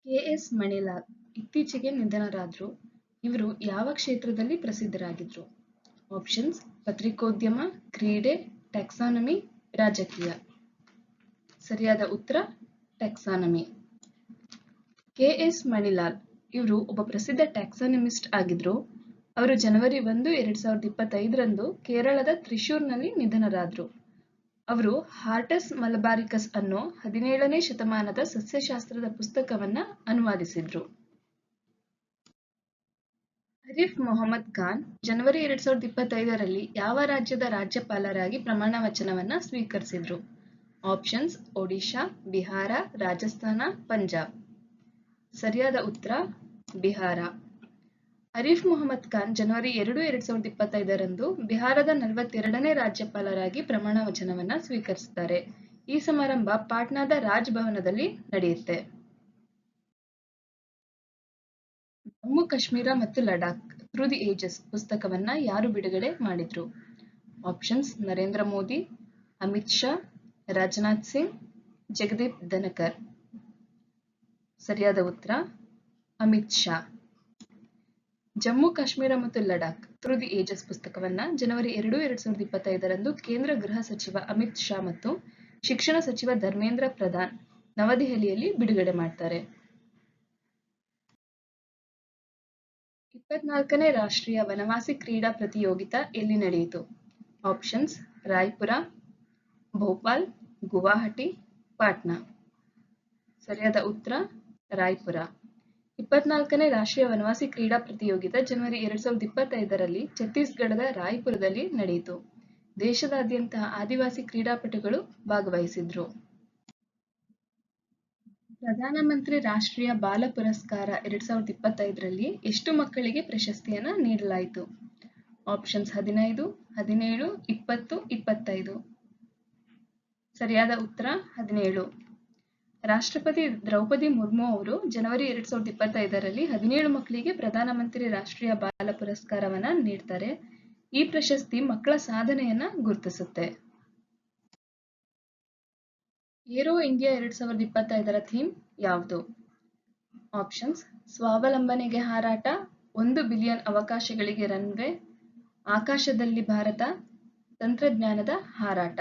KS. Manilal ಇತ್ತೀಚೆಗೆ ನಿಧನರಾದ್ರು. ಇವರು ಯಾವ ಕ್ಷೇತ್ರದಲ್ಲಿ ಪ್ರಸಿದ್ಧರಾಗಿದ್ರು? ಆಪ್ಷನ್ಸ್: ಪತ್ರಿಕೋದ್ಯಮ, ಕ್ರೀಡೆ, ಟ್ಯಾಕ್ಸಾನಮಿ, ರಾಜಕೀಯ. ಸರಿಯಾದ ಉತ್ತರ ಟ್ಯಾಕ್ಸಾನಮಿ. ಕೆ.ಎಸ್. ಮಣಿಲಾಲ್ ಇವರು ಒಬ್ಬ ಪ್ರಸಿದ್ಧ ಟ್ಯಾಕ್ಸಾನಮಿಸ್ಟ್ ಆಗಿದ್ರು. ಅವರು ಜನವರಿ 1, 2025ರಂದು ಕೇರಳದ ತ್ರಿಶೂರ್ನಲ್ಲಿ ನಿಧನರಾದ್ರು. ಅವರು ಹಾರ್ಟಸ್ ಮಲಬಾರಿಕಸ್ ಅನ್ನೋ 17ನೇ ಶತಮಾನದ ಸಸ್ಯಶಾಸ್ತ್ರದ ಪುಸ್ತಕವನ್ನ ಅನುವಾದಿಸಿದ್ರು. ಅರಿಫ್ ಮೊಹಮ್ಮದ್ ಖಾನ್ ಜನವರಿ 2025ರಲ್ಲಿ ಯಾವ ರಾಜ್ಯದ ರಾಜ್ಯಪಾಲರಾಗಿ ಪ್ರಮಾಣ ವಚನವನ್ನ ಸ್ವೀಕರಿಸಿದ್ರು? ಆಪ್ಷನ್ಸ್: ಒಡಿಶಾ, ಬಿಹಾರ, ರಾಜಸ್ಥಾನ, ಪಂಜಾಬ್. ಸರಿಯಾದ ಉತ್ತರ ಬಿಹಾರ. ಅರಿಫ್ ಮೊಹಮ್ಮದ್ ಖಾನ್ ಜನವರಿ 2, 2025ರಂದು ಬಿಹಾರದ 42ನೇ ರಾಜ್ಯಪಾಲರಾಗಿ ಪ್ರಮಾಣ ವಚನವನ್ನ ಸ್ವೀಕರಿಸುತ್ತಾರೆ. ಈ ಸಮಾರಂಭ ಪಾಟ್ನಾದ ರಾಜ್ ಭವನದಲ್ಲಿ ನಡೆಯುತ್ತೆ. ಜಮ್ಮು ಕಾಶ್ಮೀರ ಮತ್ತು ಲಡಾಖ್ ಥ್ರೂ ದಿ ಏಜಸ್ ಪುಸ್ತಕವನ್ನ ಯಾರು ಬಿಡುಗಡೆ ಮಾಡಿದ್ರು? ಆಪ್ಷನ್ಸ್: ನರೇಂದ್ರ ಮೋದಿ, ಅಮಿತ್ ಶಾ, ರಾಜನಾಥ್ ಸಿಂಗ್, ಜಗದೀಪ್ ಧನಕರ್. ಸರಿಯಾದ ಉತ್ತರ ಅಮಿತ್ ಶಾ. ಜಮ್ಮು ಕಾಶ್ಮೀರ ಮತ್ತು ಲಡಾಖ್ ಥ್ರೂ ದಿ ಏಜಸ್ ಪುಸ್ತಕವನ್ನ ಜನವರಿ 2, 2025ರಂದು ಕೇಂದ್ರ ಗೃಹ ಸಚಿವ ಅಮಿತ್ ಶಾ ಮತ್ತು ಶಿಕ್ಷಣ ಸಚಿವ ಧರ್ಮೇಂದ್ರ ಪ್ರಧಾನ್ ನವದೆಹಲಿಯಲ್ಲಿ ಬಿಡುಗಡೆ ಮಾಡ್ತಾರೆ. 24ನೇ ರಾಷ್ಟ್ರೀಯ ವನವಾಸಿ ಕ್ರೀಡಾ ಪ್ರತಿಯೋಗಿತಾ ಎಲ್ಲಿ ನಡೆಯಿತು? ಆಪ್ಷನ್ಸ್: ರಾಯ್ಪುರ, ಭೋಪಾಲ್, ಗುವಾಹಟಿ, ಪಾಟ್ನಾ. ಸರಿಯಾದ ಉತ್ತರ ರಾಯ್ಪುರ. 24ನೇ ರಾಷ್ಟ್ರೀಯ ವನವಾಸಿ ಕ್ರೀಡಾ ಪ್ರತಿಯೋಗಿತಾ ಜನವರಿ 2025ರಲ್ಲಿ ಛತ್ತೀಸ್ಗಢದ ರಾಯ್ಪುರದಲ್ಲಿ ನಡೆಯಿತು. ದೇಶದಾದ್ಯಂತ ಆದಿವಾಸಿ ಕ್ರೀಡಾಪಟುಗಳು ಭಾಗವಹಿಸಿದ್ರು. ಪ್ರಧಾನಮಂತ್ರಿ ರಾಷ್ಟ್ರೀಯ ಬಾಲ ಪುರಸ್ಕಾರ 2025ರಲ್ಲಿ ಎಷ್ಟು ಮಕ್ಕಳಿಗೆ ಪ್ರಶಸ್ತಿಯನ್ನ ನೀಡಲಾಯಿತು? ಆಪ್ಷನ್ಸ್: 15, 17, 20, 25. ಸರಿಯಾದ ಉತ್ತರ 17. ರಾಷ್ಟ್ರಪತಿ ದ್ರೌಪದಿ ಮುರ್ಮು ಅವರು ಜನವರಿ 2025ರಲ್ಲಿ 17 ಮಕ್ಕಳಿಗೆ ಪ್ರಧಾನಮಂತ್ರಿ ರಾಷ್ಟ್ರೀಯ ಬಾಲ ಪುರಸ್ಕಾರವನ್ನ ನೀಡ್ತಾರೆ. ಈ ಪ್ರಶಸ್ತಿ ಮಕ್ಕಳ ಸಾಧನೆಯನ್ನ ಗುರುತಿಸುತ್ತೆ. ಏರೋ ಇಂಡಿಯಾ 2025ರ ಥೀಮ್ ಯಾವುದು? ಆಪ್ಷನ್ಸ್: ಸ್ವಾವಲಂಬನೆಗೆ ಹಾರಾಟ, 1 ಬಿಲಿಯನ್ ಅವಕಾಶಗಳಿಗೆ ರನ್ವೇ, ಆಕಾಶದಲ್ಲಿ ಭಾರತ, ತಂತ್ರಜ್ಞಾನದ ಹಾರಾಟ.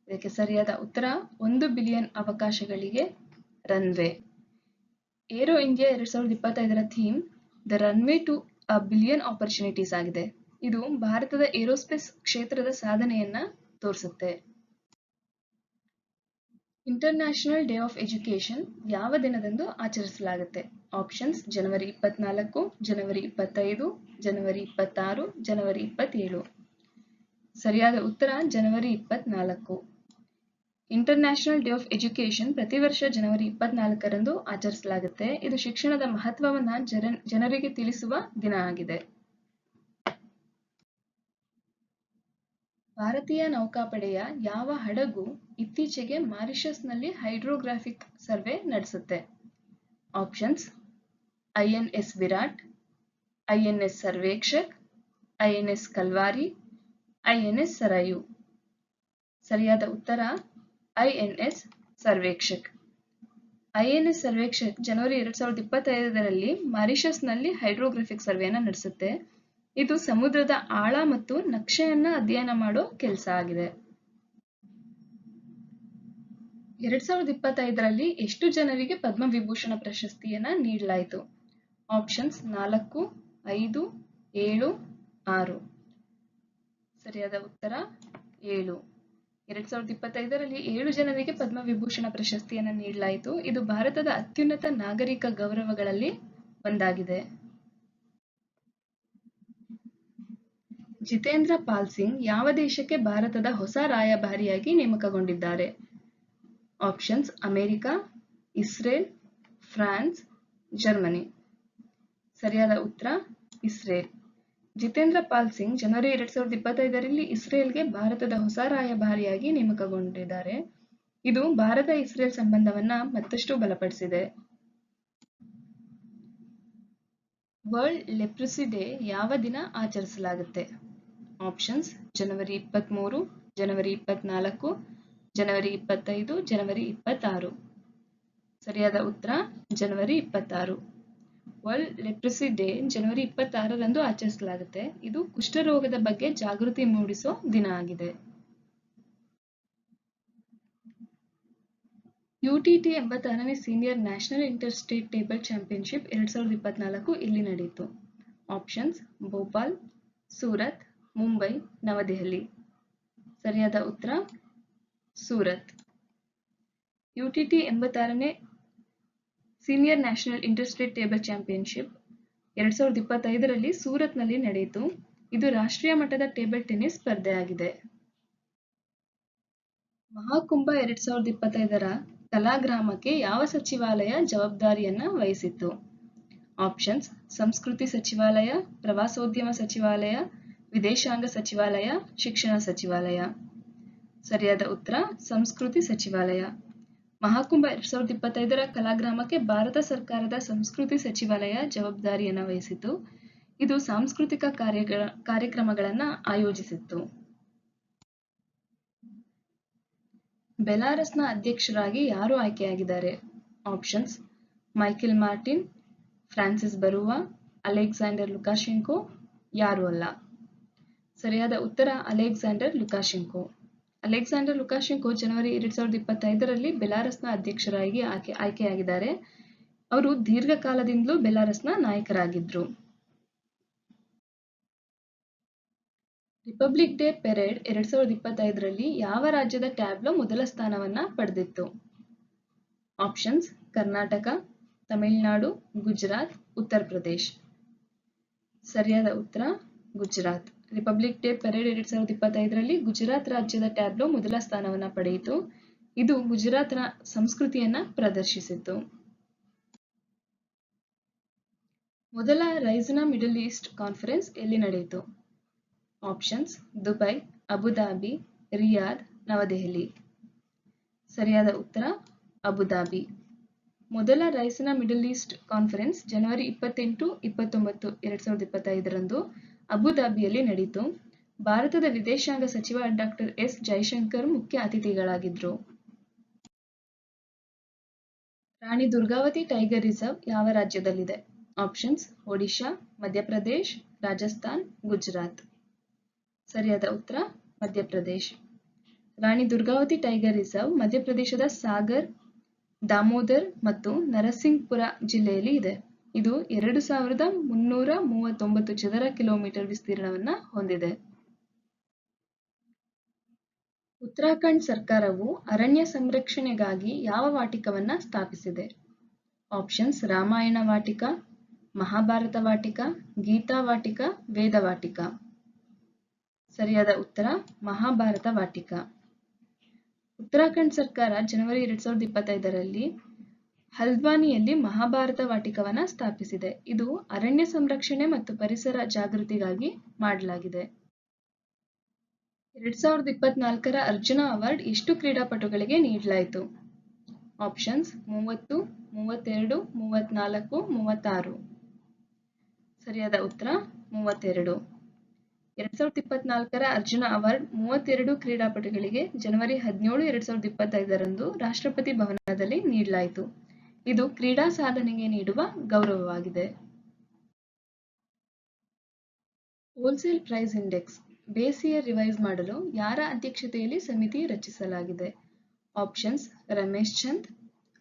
ಇದಕ್ಕೆ ಸರಿಯಾದ ಉತ್ತರ 1 ಬಿಲಿಯನ್ ಅವಕಾಶಗಳಿಗೆ ರನ್ವೇ. ಏರೋ ಇಂಡಿಯಾ 2025ರ theme the runway to a billion opportunities ಆಗಿದೆ. ಇದು ಭಾರತದ ಏರೋಸ್ಪೇಸ್ ಕ್ಷೇತ್ರದ ಸಾಧನೆಯನ್ನ ತೋರಿಸುತ್ತೆ. ಇಂಟರ್ನ್ಯಾಷನಲ್ ಡೇ ಆಫ್ ಎಜುಕೇಶನ್ ಯಾವ ದಿನದಂದು ಆಚರಿಸಲಾಗುತ್ತೆ? ಆಪ್ಷನ್ಸ್: ಜನವರಿ 24, ಜನವರಿ 25, ಜನವರಿ 26, ಜನವರಿ 27. ಸರಿಯಾದ ಉತ್ತರ ಜನವರಿ 24. ಇಂಟರ್ನ್ಯಾಷನಲ್ ಡೇ ಆಫ್ ಎಜುಕೇಶನ್ ಪ್ರತಿ ವರ್ಷ ಜನವರಿ 24ರಂದು ಆಚರಿಸಲಾಗುತ್ತೆ. ಇದು ಶಿಕ್ಷಣದ ಮಹತ್ವವನ್ನ ಜನರಿಗೆ ತಿಳಿಸುವ ದಿನ ಆಗಿದೆ. ಭಾರತೀಯ ನೌಕಾಪಡೆಯ ಯಾವ ಹಡಗು ಇತ್ತೀಚೆಗೆ ಮಾರಿಷಸ್ನಲ್ಲಿ ಹೈಡ್ರೋಗ್ರಾಫಿಕ್ ಸರ್ವೆ ನಡೆಸುತ್ತೆ? Options: INS Viraat, INS Sarvekshak, INS Kalvari, INS Sarayu. ಸರಿಯಾದ ಉತ್ತರ ಐಎನ್ಎಸ್ ಸರ್ವೇಕ್ಷಕ್. ಐಎನ್ಎಸ್ ಸರ್ವೇಕ್ಷಕ್ ಜನವರಿ 2025ರಲ್ಲಿ ಮಾರಿಷಸ್ನಲ್ಲಿ ಹೈಡ್ರೋಗ್ರಾಫಿಕ್ ಸರ್ವೆಯನ್ನ ನಡೆಸುತ್ತೆ. ಇದು ಸಮುದ್ರದ ಆಳ ಮತ್ತು ನಕ್ಷೆಯನ್ನ ಅಧ್ಯಯನ ಮಾಡೋ ಕೆಲಸ ಆಗಿದೆ. 2025ರಲ್ಲಿ ಎಷ್ಟು ಜನರಿಗೆ ಪದ್ಮವಿಭೂಷಣ ಪ್ರಶಸ್ತಿಯನ್ನ ನೀಡಲಾಯಿತು? ಆಪ್ಷನ್ಸ್: 4, 5, 7, 6. ಸರಿಯಾದ ಉತ್ತರ 7. 2025ರಲ್ಲಿ 7 ಜನರಿಗೆ ಪದ್ಮವಿಭೂಷಣ ಪ್ರಶಸ್ತಿಯನ್ನ ನೀಡಲಾಯಿತು. ಇದು ಭಾರತದ ಅತ್ಯುನ್ನತ ನಾಗರಿಕ ಗೌರವಗಳಲ್ಲಿ ಒಂದಾಗಿದೆ. ಜಿತೇಂದ್ರ ಪಾಲ್ ಸಿಂಗ್ ಯಾವ ದೇಶಕ್ಕೆ ಭಾರತದ ಹೊಸ ರಾಯಭಾರಿಯಾಗಿ ನೇಮಕಗೊಂಡಿದ್ದಾರೆ? Options: America, Israel, France, Germany. ಸರಿಯಾದ ಉತ್ತರ ಇಸ್ರೇಲ್. ಜಿತೇಂದ್ರ ಪಾಲ್ ಸಿಂಗ್ ಜನವರಿ 2025ರಲ್ಲಿ ಇಸ್ರೇಲ್ಗೆ ಭಾರತದ ಹೊಸ ರಾಯಭಾರಿಯಾಗಿ ನೇಮಕಗೊಂಡಿದ್ದಾರೆ. ಇದು ಭಾರತ ಇಸ್ರೇಲ್ ಸಂಬಂಧವನ್ನ ಮತ್ತಷ್ಟು ಬಲಪಡಿಸಿದೆ. ವರ್ಲ್ಡ್ ಲೆಪ್ರಸಿ ಡೇ ಯಾವ ದಿನ ಆಚರಿಸಲಾಗುತ್ತೆ? ಆಪ್ಷನ್ಸ್: ಜನವರಿ 23, ಜನವರಿ 24, ಜನವರಿ 25, ಜನವರಿ 26. ಸರಿಯಾದ ಉತ್ತರ ಜನವರಿ 26. ವರ್ಲ್ಡ್ ಲೆಪ್ರಸಿ ಡೇ ಜನವರಿ 26ರಂದು ಆಚರಿಸಲಾಗುತ್ತೆ. ಇದು ಕುಷ್ಠರೋಗದ ಬಗ್ಗೆ ಜಾಗೃತಿ ಮೂಡಿಸೋ ದಿನ ಆಗಿದೆ. UTT 86ನೇ senior national inter state table championship 2024 ಇಲ್ಲಿ ನಡೆಯಿತು. ಆಪ್ಷನ್ಸ್ ಭೋಪಾಲ್, ಸೂರತ್, ಮುಂಬೈ, ನವದೆಹಲಿ. ಸರಿಯಾದ ಉತ್ತರ ಸೂರತ್. UTT 86ನೇ senior national inter state table championship 2025ರಲ್ಲಿ ಸೂರತ್ನಲ್ಲಿ ನಡೆಯಿತು. ಇದು ರಾಷ್ಟ್ರೀಯ ಮಟ್ಟದ ಟೇಬಲ್ ಟೆನ್ನಿಸ್ ಸ್ಪರ್ಧೆಯಾಗಿದೆ. ಮಹಾಕುಂಭ 2025ರ ಕಲಾಗ್ರಾಮಕ್ಕೆ ಯಾವ ಸಚಿವಾಲಯ ಜವಾಬ್ದಾರಿಯನ್ನ ವಹಿಸಿತ್ತು? ಆಪ್ಷನ್ಸ್ ಸಂಸ್ಕೃತಿ ಸಚಿವಾಲಯ, ಪ್ರವಾಸೋದ್ಯಮ ಸಚಿವಾಲಯ, ವಿದೇಶಾಂಗ ಸಚಿವಾಲಯ, ಶಿಕ್ಷಣ ಸಚಿವಾಲಯ. ಸರಿಯಾದ ಉತ್ತರ ಸಂಸ್ಕೃತಿ ಸಚಿವಾಲಯ. ಮಹಾಕುಂಭ 2025ರ ಕಲಾಗ್ರಾಮಕ್ಕೆ ಭಾರತ ಸರ್ಕಾರದ ಸಂಸ್ಕೃತಿ ಸಚಿವಾಲಯ ಜವಾಬ್ದಾರಿಯನ್ನ ವಹಿಸಿತು. ಇದು ಸಾಂಸ್ಕೃತಿಕ ಕಾರ್ಯಕ್ರಮಗಳನ್ನು ಆಯೋಜಿಸಿತ್ತು. ಬೆಲಾರಸ್ನ ಅಧ್ಯಕ್ಷರಾಗಿ ಯಾರು ಆಯ್ಕೆಯಾಗಿದ್ದಾರೆ? Options Michael Martin, Francis Barua, Alexander Lukashenko, ಯಾರು ಅಲ್ಲ. ಸರಿಯಾದ ಉತ್ತರ ಅಲೆಕ್ಸಾಂಡರ್ ಲುಕಾಶೆಂಕೋ. ಅಲೆಕ್ಸಾಂಡರ್ ಲುಕಾಶೆಂಕೋ ಜನವರಿ 2025ರಲ್ಲಿ ಬೆಲಾರಸ್ನ ಅಧ್ಯಕ್ಷರಾಗಿ ಆಯ್ಕೆಯಾಗಿದ್ದಾರೆ. ಅವರು ದೀರ್ಘಕಾಲದಿಂದಲೂ ಬೆಲಾರಸ್ನ ನಾಯಕರಾಗಿದ್ರು. ರಿಪಬ್ಲಿಕ್ ಡೇ ಪೆರೇಡ್ 2025ರಲ್ಲಿ ಯಾವ ರಾಜ್ಯದ ಟ್ಯಾಬ್ಲೋ ಮೊದಲ ಸ್ಥಾನವನ್ನ ಪಡೆದಿತ್ತು? ಆಪ್ಷನ್ಸ್ ಕರ್ನಾಟಕ, ತಮಿಳುನಾಡು, ಗುಜರಾತ್, ಉತ್ತರ ಪ್ರದೇಶ್. ಸರಿಯಾದ ಉತ್ತರ ಗುಜರಾತ್. ರಿಪಬ್ಲಿಕ್ ಡೇ ಪೆರೇಡ್ 2025ರಲ್ಲಿ ಗುಜರಾತ್ ರಾಜ್ಯದ ಟ್ಯಾಬ್ಲೋ ಮೊದಲ ಸ್ಥಾನವನ್ನ ಪಡೆಯಿತು. ಇದು ಗುಜರಾತ್ನ ಸಂಸ್ಕೃತಿಯನ್ನ ಪ್ರದರ್ಶಿಸಿತು. ಮೊದಲ ರೈಸಿನಾ ಮಿಡಲ್ ಈಸ್ಟ್ ಕಾನ್ಫರೆನ್ಸ್ ಎಲ್ಲಿ ನಡೆಯಿತು? ಆಪ್ಷನ್ಸ್ ದುಬೈ, ಅಬುಧಾಬಿ, ರಿಯಾದ್, ನವದೆಹಲಿ. ಸರಿಯಾದ ಉತ್ತರ ಅಬುಧಾಬಿ. ಮೊದಲ ರೈಸಿನಾ ಮಿಡಲ್ ಈಸ್ಟ್ ಕಾನ್ಫರೆನ್ಸ್ ಜನವರಿ 28, 29, 2025ರಂದು ಅಬುಧಾಬಿಯಲ್ಲಿ ನಡೆಯಿತು. ಭಾರತದ ವಿದೇಶಾಂಗ ಸಚಿವ ಡಾಕ್ಟರ್ ಎಸ್ ಜೈಶಂಕರ್ ಮುಖ್ಯ ಅತಿಥಿಗಳಾಗಿದ್ದರು. ರಾಣಿ ದುರ್ಗಾವತಿ ಟೈಗರ್ ರಿಸರ್ವ್ ಯಾವ ರಾಜ್ಯದಲ್ಲಿದೆ? ಆಪ್ಷನ್ಸ್ ಒಡಿಶಾ, ಮಧ್ಯಪ್ರದೇಶ್, ರಾಜಸ್ಥಾನ್, ಗುಜರಾತ್. ಸರಿಯಾದ ಉತ್ತರ ಮಧ್ಯಪ್ರದೇಶ್. ರಾಣಿ ದುರ್ಗಾವತಿ ಟೈಗರ್ ರಿಸರ್ವ್ ಮಧ್ಯಪ್ರದೇಶದ ಸಾಗರ್, ದಾಮೋದರ್ ಮತ್ತು ನರಸಿಂಗ್ಪುರ ಜಿಲ್ಲೆಯಲ್ಲಿ ಇದೆ. ಇದು 2339 ಚದರ ಕಿಲೋಮೀಟರ್ ವಿಸ್ತೀರ್ಣವನ್ನ ಹೊಂದಿದೆ. ಉತ್ತರಾಖಂಡ್ ಸರ್ಕಾರವು ಅರಣ್ಯ ಸಂರಕ್ಷಣೆಗಾಗಿ ಯಾವ ವಾಟಿಕವನ್ನ ಸ್ಥಾಪಿಸಿದೆ? ಆಪ್ಷನ್ಸ್ ರಾಮಾಯಣ ವಾಟಿಕ, ಮಹಾಭಾರತ ವಾಟಿಕ, ಗೀತಾ ವಾಟಿಕ, ವೇದ ವಾಟಿಕ. ಸರಿಯಾದ ಉತ್ತರ ಮಹಾಭಾರತ ವಾಟಿಕ. ಉತ್ತರಾಖಂಡ್ ಸರ್ಕಾರ ಜನವರಿ 2025ರಲ್ಲಿ ಹಲ್ದ್ವಾನಿಯಲ್ಲಿ ಮಹಾಭಾರತ ವಾಟಿಕವನ್ನ ಸ್ಥಾಪಿಸಿದೆ. ಇದು ಅರಣ್ಯ ಸಂರಕ್ಷಣೆ ಮತ್ತು ಪರಿಸರ ಜಾಗೃತಿಗಾಗಿ ಮಾಡಲಾಗಿದೆ. 2024ರ ಅರ್ಜುನ ಅವಾರ್ಡ್ ಎಷ್ಟು ಕ್ರೀಡಾಪಟುಗಳಿಗೆ ನೀಡಲಾಯಿತು? ಆಪ್ಷನ್ಸ್ 30, 32, 34, 36. ಸರಿಯಾದ ಉತ್ತರ 32. 2024ರ ಅರ್ಜುನ ಅವಾರ್ಡ್ 32 ಕ್ರೀಡಾಪಟುಗಳಿಗೆ ಜನವರಿ 17, 2025ರಂದು ರಾಷ್ಟ್ರಪತಿ ಭವನದಲ್ಲಿ ನೀಡಲಾಯಿತು. ಇದು ಕ್ರೀಡಾ ಸಾಧನೆಗೆ ನೀಡುವ ಗೌರವವಾಗಿದೆ. Wholesale price index base year revise ಮಾಡಲು ಯಾರ ಅಧ್ಯಕ್ಷತೆಯಲ್ಲಿ ಸಮಿತಿ ರಚಿಸಲಾಗಿದೆ? Options Ramesh Chand,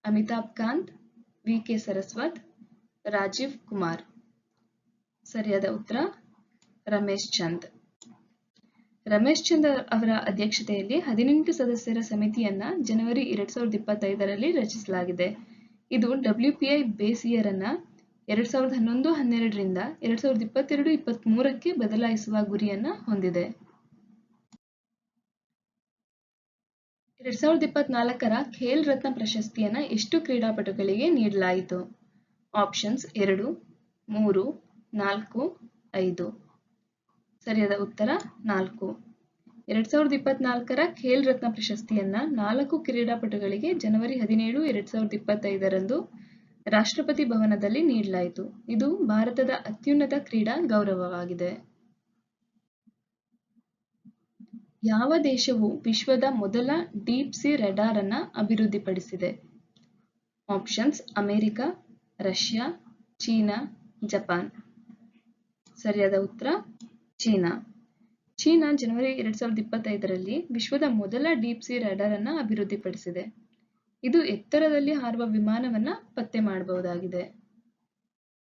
Amitabh Kant, V K. ಸರಸ್ವತ್, ರಾಜೀವ್ ಕುಮಾರ್. ಸರಿಯಾದ ಉತ್ತರ ರಮೇಶ್ ಚಂದ್. ರಮೇಶ್ ಚಂದ್ ಅವರ ಅಧ್ಯಕ್ಷತೆಯಲ್ಲಿ 18 ಸದಸ್ಯರ ಸಮಿತಿಯನ್ನ ಜನವರಿ 2025ರಲ್ಲಿ ರಚಿಸಲಾಗಿದೆ. ಇದು WPI ಬೇಸ್ ಇಯರ್ ಅನ್ನ 2011-12ರಿಂದ 2022-23ಕ್ಕೆ ಬದಲಾಯಿಸುವ ಗುರಿಯನ್ನ ಹೊಂದಿದೆ. 2024ರ ಖೇಲ್ ರತ್ನ ಪ್ರಶಸ್ತಿಯನ್ನ ಎಷ್ಟು ಕ್ರೀಡಾಪಟುಗಳಿಗೆ ನೀಡಲಾಯಿತು? ಆಪ್ಷನ್ಸ್ 2, 3, 4, 5. ಸರಿಯಾದ ಉತ್ತರ 4. 2024ರ ಖೇಲ್ ರತ್ನ ಪ್ರಶಸ್ತಿಯನ್ನ 4 ಕ್ರೀಡಾಪಟುಗಳಿಗೆ ಜನವರಿ 17, 2025ರಂದು ರಾಷ್ಟ್ರಪತಿ ಭವನದಲ್ಲಿ ನೀಡಲಾಯಿತು. ಇದು ಭಾರತದ ಅತ್ಯುನ್ನತ ಕ್ರೀಡಾ ಗೌರವವಾಗಿದೆ. ಯಾವ ದೇಶವು ವಿಶ್ವದ ಮೊದಲ ಡೀಪ್ ಸಿ ರೆಡಾರ್ ಅನ್ನ ಅಭಿವೃದ್ಧಿಪಡಿಸಿದೆ? Options America, Russia, China, Japan. ಸರಿಯಾದ ಉತ್ತರ ಚೀನಾ. ಚೀನಾ ಜನವರಿ 2025ರಲ್ಲಿ ವಿಶ್ವದ ಮೊದಲ ಡೀಪ್ ಸಿ ರಾಡಾರ್ ಅನ್ನು ಅಭಿವೃದ್ಧಿಪಡಿಸಿದೆ. ಇದು ಎತ್ತರದಲ್ಲಿ ಹಾರುವ ವಿಮಾನವನ್ನ ಪತ್ತೆ ಮಾಡಬಹುದಾಗಿದೆ.